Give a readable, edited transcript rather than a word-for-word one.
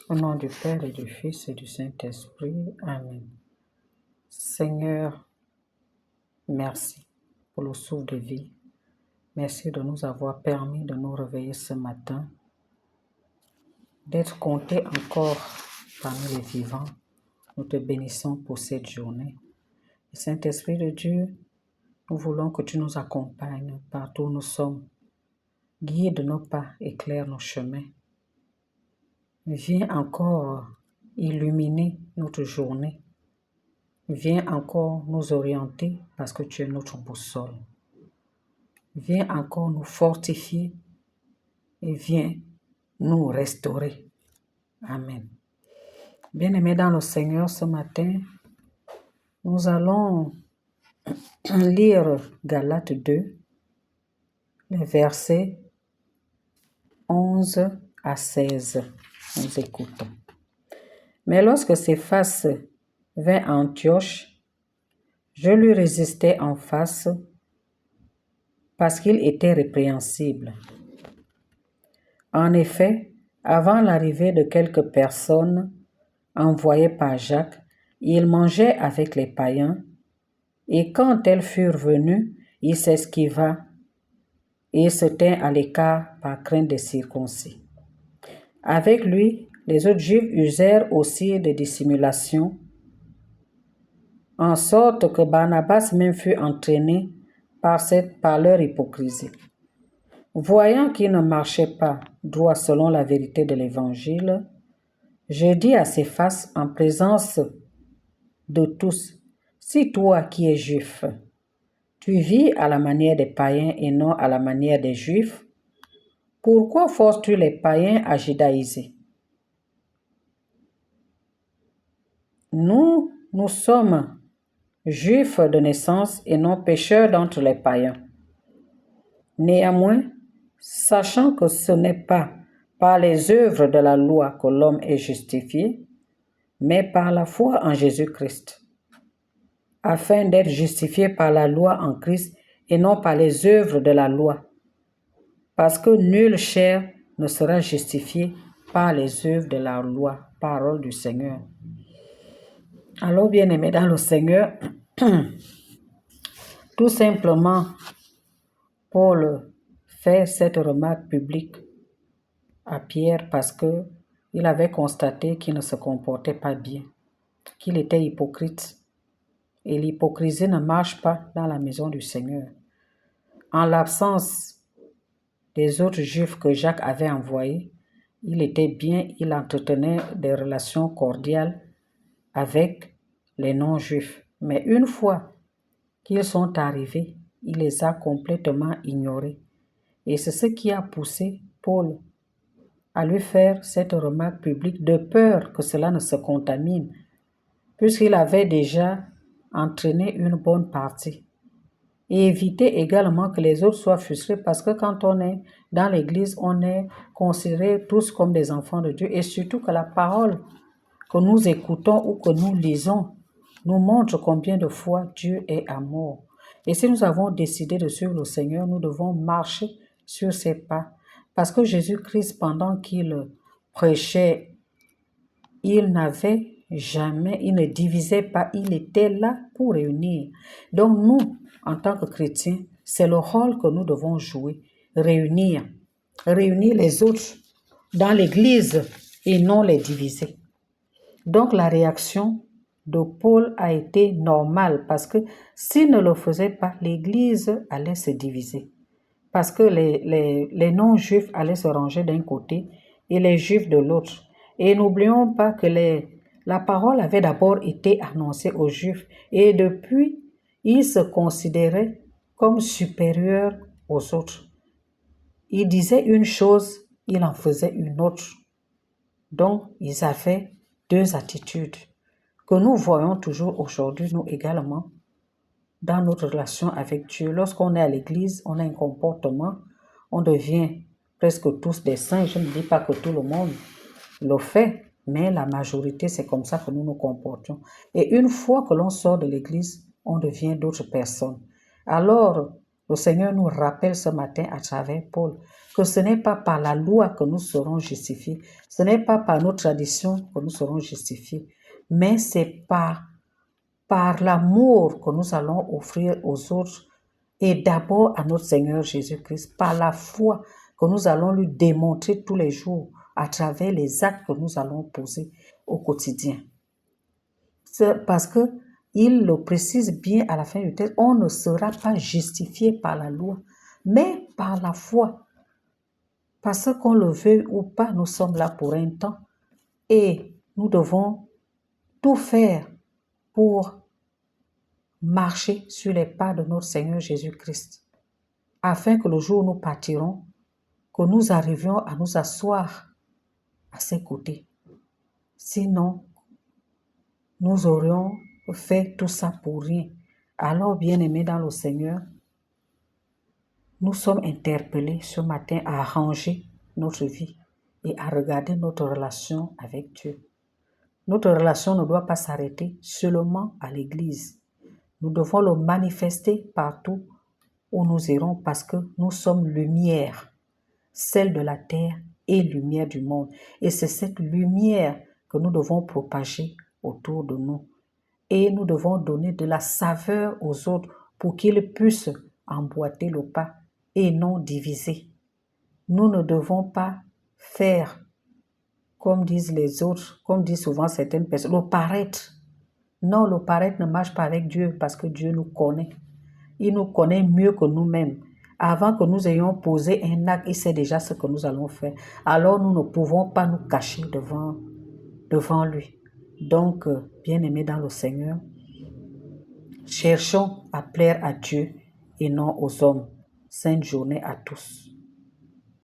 Au nom du Père et du Fils et du Saint-Esprit. Amen. Seigneur, merci pour le souffle de vie. Merci de nous avoir permis de nous réveiller ce matin, d'être comptés encore parmi les vivants. Nous te bénissons pour cette journée. Saint-Esprit de Dieu, nous voulons que tu nous accompagnes partout où nous sommes. Guide nos pas, éclaire nos chemins. Viens encore illuminer notre journée. Viens encore nous orienter parce que tu es notre boussole. Viens encore nous fortifier et viens nous restaurer. Amen. Bien-aimés dans le Seigneur, ce matin, nous allons lire Galates 2, les versets 11 à 16. Nous écoutons. Mais lorsque Céphas vint à Antioche, je lui résistai en face parce qu'il était répréhensible. En effet, avant l'arrivée de quelques personnes envoyées par Jacques, il mangeait avec les païens, et quand elles furent venues, il s'esquiva et se tint à l'écart par crainte des circoncis. Avec lui, les autres Juifs usèrent aussi de dissimulation, en sorte que Barnabas même fut entraîné par leur hypocrisie. Voyant qu'il ne marchait pas droit selon la vérité de l'Évangile, je dis à Céphas en présence de tous, si toi qui es juif, tu vis à la manière des païens et non à la manière des juifs, pourquoi forces-tu les païens à judaïser? Nous sommes juifs de naissance et non pécheurs d'entre les païens. Néanmoins, sachant que ce n'est pas par les œuvres de la loi que l'homme est justifié, mais par la foi en Jésus-Christ, afin d'être justifié par la loi en Christ et non par les œuvres de la loi, parce que nulle chair ne sera justifiée par les œuvres de la loi. Parole du Seigneur. Alors, bien-aimés dans le Seigneur, tout simplement, Paul fait cette remarque publique à Pierre parce qu'il avait constaté qu'il ne se comportait pas bien, qu'il était hypocrite. Et l'hypocrisie ne marche pas dans la maison du Seigneur. En l'absence des autres Juifs que Jacques avait envoyés, il était bien, il entretenait des relations cordiales avec les non-Juifs. Mais une fois qu'ils sont arrivés, il les a complètement ignorés. Et c'est ce qui a poussé Paul à lui faire cette remarque publique de peur que cela ne se contamine, puisqu'il avait déjà entraîné une bonne partie. Et éviter également que les autres soient frustrés parce que quand on est dans l'église, on est considérés tous comme des enfants de Dieu et surtout que la parole que nous écoutons ou que nous lisons nous montre combien de fois Dieu est amour. Et si nous avons décidé de suivre le Seigneur, nous devons marcher sur ses pas. Parce que Jésus-Christ, pendant qu'il prêchait, il ne divisait pas, il était là pour réunir. Donc nous, en tant que chrétiens, c'est le rôle que nous devons jouer, réunir les autres dans l'église et non les diviser. Donc la réaction de Paul a été normale parce que s'il ne le faisait pas, l'église allait se diviser. Parce que les non-juifs allaient se ranger d'un côté et les juifs de l'autre. Et n'oublions pas que la parole avait d'abord été annoncée aux juifs et depuis, ils se considéraient comme supérieurs aux autres. Ils disaient une chose, ils en faisaient une autre. Donc, ils avaient deux attitudes que nous voyons toujours aujourd'hui, nous également, dans notre relation avec Dieu. Lorsqu'on est à l'église, on a un comportement, on devient presque tous des saints. Je ne dis pas que tout le monde le fait, mais la majorité, c'est comme ça que nous nous comportons. Et une fois que l'on sort de l'église, on devient d'autres personnes. Alors, Le Seigneur nous rappelle ce matin à travers Paul que ce n'est pas par la loi que nous serons justifiés, ce n'est pas par nos traditions que nous serons justifiés, mais c'est par l'amour que nous allons offrir aux autres et d'abord à notre Seigneur Jésus-Christ, par la foi que nous allons lui démontrer tous les jours à travers les actes que nous allons poser au quotidien. C'est parce que il le précise bien à la fin du texte, on ne sera pas justifié par la loi, mais par la foi. Parce qu'on le veuille ou pas, nous sommes là pour un temps et nous devons tout faire pour marcher sur les pas de notre Seigneur Jésus-Christ, afin que le jour où nous partirons, que nous arrivions à nous asseoir à ses côtés. Sinon, nous aurions fait tout ça pour rien. Alors, bien-aimés dans le Seigneur, nous sommes interpellés ce matin à arranger notre vie et à regarder notre relation avec Dieu. Notre relation ne doit pas s'arrêter seulement à l'Église. Nous devons le manifester partout où nous irons parce que nous sommes lumière, celle de la terre et lumière du monde. Et c'est cette lumière que nous devons propager autour de nous. Et nous devons donner de la saveur aux autres pour qu'ils puissent emboîter le pas et non diviser. Nous ne devons pas faire, comme disent les autres, comme disent souvent certaines personnes, le paraître. Non, le paraître ne marche pas avec Dieu parce que Dieu nous connaît. Il nous connaît mieux que nous-mêmes. Avant que nous ayons posé un acte, il sait déjà ce que nous allons faire. Alors nous ne pouvons pas nous cacher devant lui. Donc, bien-aimés dans le Seigneur, cherchons à plaire à Dieu et non aux hommes. Sainte journée à tous.